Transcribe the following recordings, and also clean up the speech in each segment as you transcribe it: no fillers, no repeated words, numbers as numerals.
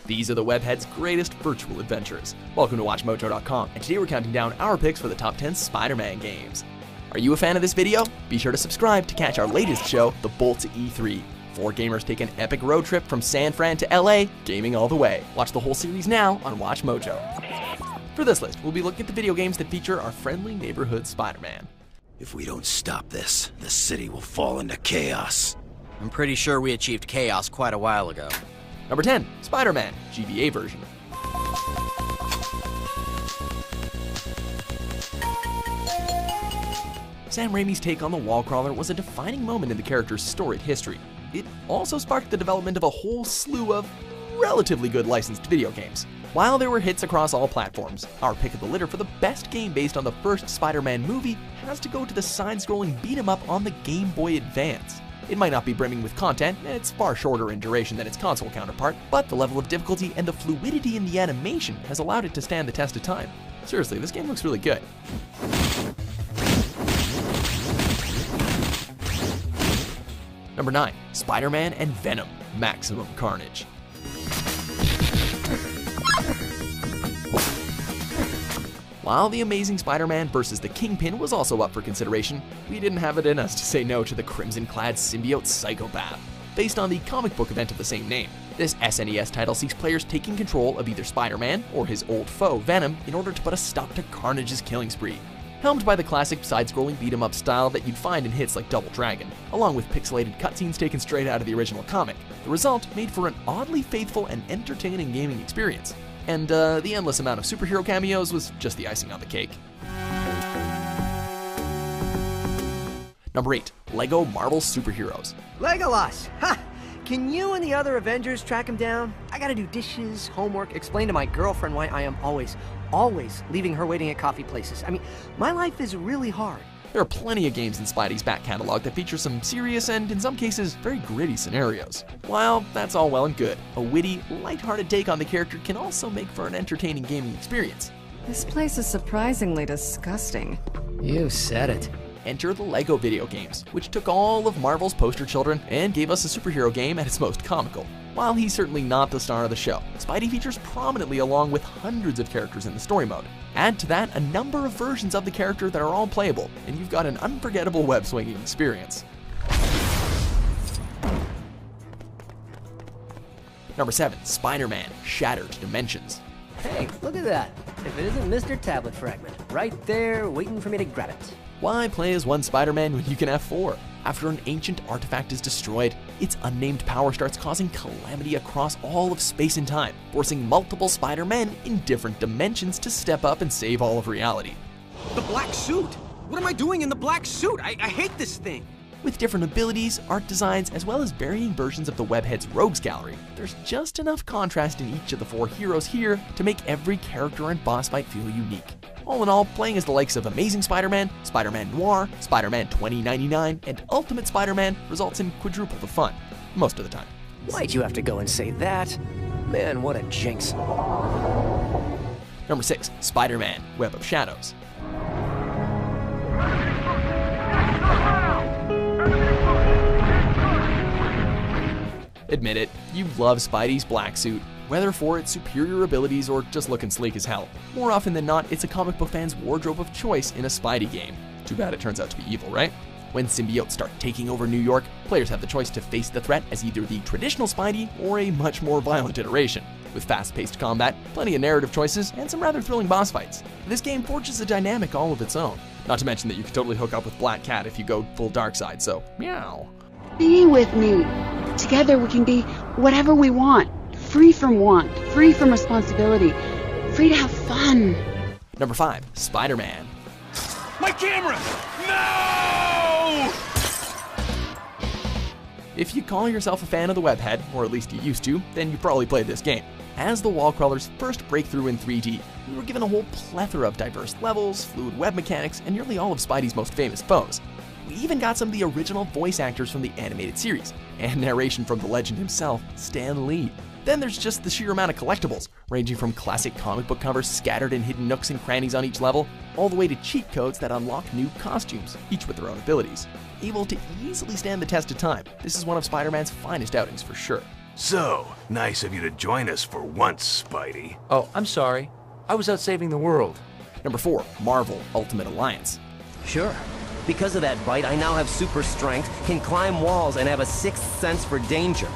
These are the webhead's greatest virtual adventures. Welcome to WatchMojo.com, and today we're counting down our picks for the top 10 Spider-Man games. Are you a fan of this video? Be sure to subscribe to catch our latest show, The Bolt to E3. 4 gamers take an epic road trip from San Fran to LA, gaming all the way. Watch the whole series now on WatchMojo. For this list, we'll be looking at the video games that feature our friendly neighborhood Spider-Man. If we don't stop this, the city will fall into chaos. I'm pretty sure we achieved chaos quite a while ago. Number 10, Spider-Man, GBA version. Sam Raimi's take on the wall crawler was a defining moment in the character's storied history. It also sparked the development of a whole slew of relatively good licensed video games. While there were hits across all platforms, our pick of the litter for the best game based on the first Spider-Man movie has to go to the side-scrolling beat-em-up on the Game Boy Advance. It might not be brimming with content, and it's far shorter in duration than its console counterpart, but the level of difficulty and the fluidity in the animation has allowed it to stand the test of time. Seriously, this game looks really good. Number 9, Spider-Man and Venom, Maximum Carnage. While The Amazing Spider-Man vs. the Kingpin was also up for consideration, we didn't have it in us to say no to the crimson-clad symbiote Psychopath. Based on the comic book event of the same name, this SNES title sees players taking control of either Spider-Man or his old foe, Venom, in order to put a stop to Carnage's killing spree. Helmed by the classic side-scrolling beat-em-up style that you'd find in hits like Double Dragon, along with pixelated cutscenes taken straight out of the original comic, the result made for an oddly faithful and entertaining gaming experience. And the endless amount of superhero cameos was just the icing on the cake. Number 8, LEGO Marvel Superheroes. Legolas! Ha! Can you and the other Avengers track him down? I gotta do dishes, homework, explain to my girlfriend why I am always leaving her waiting at coffee places. I mean, my life is really hard. There are plenty of games in Spidey's back catalog that feature some serious and, in some cases, very gritty scenarios. While that's all well and good, a witty, lighthearted take on the character can also make for an entertaining gaming experience. This place is surprisingly disgusting. You said it. Enter the LEGO video games, which took all of Marvel's poster children and gave us a superhero game at its most comical. While he's certainly not the star of the show, Spidey features prominently along with hundreds of characters in the story mode. Add to that a number of versions of the character that are all playable, and you've got an unforgettable web-swinging experience. Number 7, Spider-Man, Shattered Dimensions. Hey, look at that. If it isn't Mr. Tablet Fragment, right there waiting for me to grab it. Why play as one Spider-Man when you can have 4? After an ancient artifact is destroyed, its unnamed power starts causing calamity across all of space and time, forcing multiple Spider-Men in different dimensions to step up and save all of reality. The black suit! What am I doing in the black suit? I hate this thing! With different abilities, art designs, as well as varying versions of the webhead's rogues gallery, there's just enough contrast in each of the 4 heroes here to make every character and boss fight feel unique. All in all, playing as the likes of Amazing Spider-Man, Spider-Man Noir, Spider-Man 2099, and Ultimate Spider-Man results in quadruple the fun, most of the time. Why'd you have to go and say that? Man, what a jinx. Number 6, Spider-Man, Web of Shadows. Admit it, you love Spidey's black suit, whether for its superior abilities or just looking sleek as hell. More often than not, it's a comic book fan's wardrobe of choice in a Spidey game. Too bad it turns out to be evil, right? When symbiotes start taking over New York, players have the choice to face the threat as either the traditional Spidey or a much more violent iteration. With fast-paced combat, plenty of narrative choices, and some rather thrilling boss fights. This game forges a dynamic all of its own. Not to mention that you can totally hook up with Black Cat if you go full dark side, so meow. Be with me. Together we can be whatever we want. Free from want, free from responsibility, free to have fun. Number 5, Spider-Man. My camera! No! If you call yourself a fan of the webhead, or at least you used to, then you probably played this game. As the wall crawler's first breakthrough in 3D, we were given a whole plethora of diverse levels, fluid web mechanics, and nearly all of Spidey's most famous foes. We even got some of the original voice actors from the animated series, and narration from the legend himself, Stan Lee. Then there's just the sheer amount of collectibles, ranging from classic comic book covers scattered in hidden nooks and crannies on each level, all the way to cheat codes that unlock new costumes, each with their own abilities. Able to easily stand the test of time, this is one of Spider-Man's finest outings for sure. So, nice of you to join us for once, Spidey. Oh, I'm sorry. I was out saving the world. Number 4, Marvel Ultimate Alliance. Sure. Because of that bite, I now have super strength, can climb walls, and have a sixth sense for danger.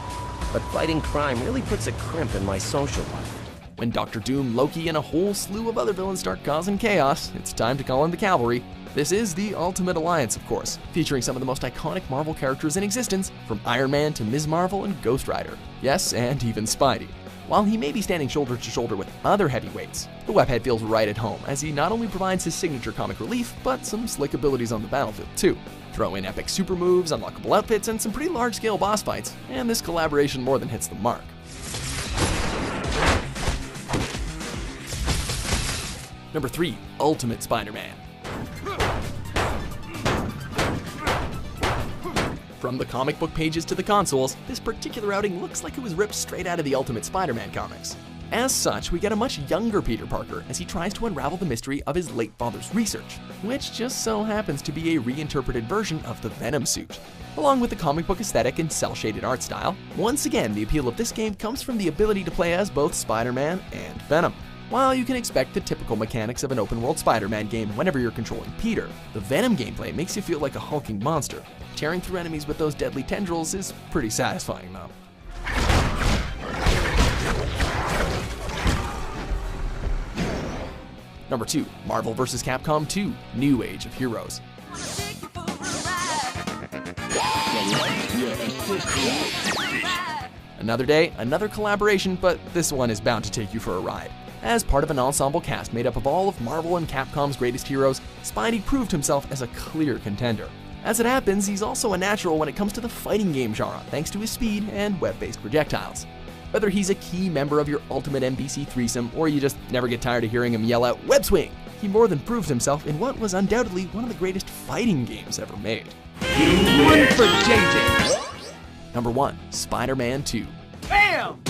But fighting crime really puts a crimp in my social life. When Doctor Doom, Loki, and a whole slew of other villains start causing chaos, it's time to call in the cavalry. This is the Ultimate Alliance, of course, featuring some of the most iconic Marvel characters in existence, from Iron Man to Ms. Marvel and Ghost Rider. Yes, and even Spidey. While he may be standing shoulder to shoulder with other heavyweights, the Webhead feels right at home, as he not only provides his signature comic relief, but some slick abilities on the battlefield too. Throw in epic super moves, unlockable outfits, and some pretty large-scale boss fights, and this collaboration more than hits the mark. Number 3, Ultimate Spider-Man. From the comic book pages to the consoles, this particular outing looks like it was ripped straight out of the Ultimate Spider-Man comics. As such, we get a much younger Peter Parker as he tries to unravel the mystery of his late father's research, which just so happens to be a reinterpreted version of the Venom suit. Along with the comic book aesthetic and cel-shaded art style, once again the appeal of this game comes from the ability to play as both Spider-Man and Venom. While you can expect the typical mechanics of an open-world Spider-Man game whenever you're controlling Peter, the Venom gameplay makes you feel like a hulking monster. Tearing through enemies with those deadly tendrils is pretty satisfying though. Number 2, Marvel vs. Capcom 2, New Age of Heroes. Another day, another collaboration, but this one is bound to take you for a ride. As part of an ensemble cast made up of all of Marvel and Capcom's greatest heroes, Spidey proved himself as a clear contender. As it happens, he's also a natural when it comes to the fighting game genre, thanks to his speed and web-based projectiles. Whether he's a key member of your ultimate NBC threesome, or you just never get tired of hearing him yell out, "Web swing!" he more than proved himself in what was undoubtedly one of the greatest fighting games ever made. One for JJ. Number 1, Spider-Man 2. Bam!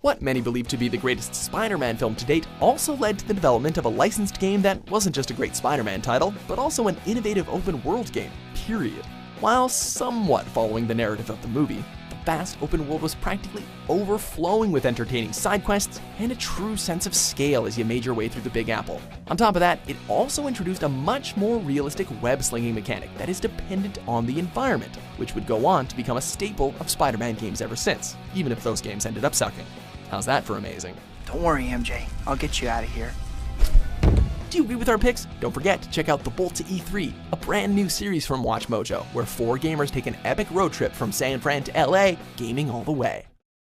What many believe to be the greatest Spider-Man film to date also led to the development of a licensed game that wasn't just a great Spider-Man title, but also an innovative open-world game, period. While somewhat following the narrative of the movie, the vast open world was practically overflowing with entertaining side quests and a true sense of scale as you made your way through the Big Apple. On top of that, it also introduced a much more realistic web-slinging mechanic that is dependent on the environment, which would go on to become a staple of Spider-Man games ever since, even if those games ended up sucking. How's that for amazing? Don't worry, MJ. I'll get you out of here. Do you agree with our picks? Don't forget to check out The Bolt to E3, a brand new series from WatchMojo, where 4 gamers take an epic road trip from San Fran to LA, gaming all the way.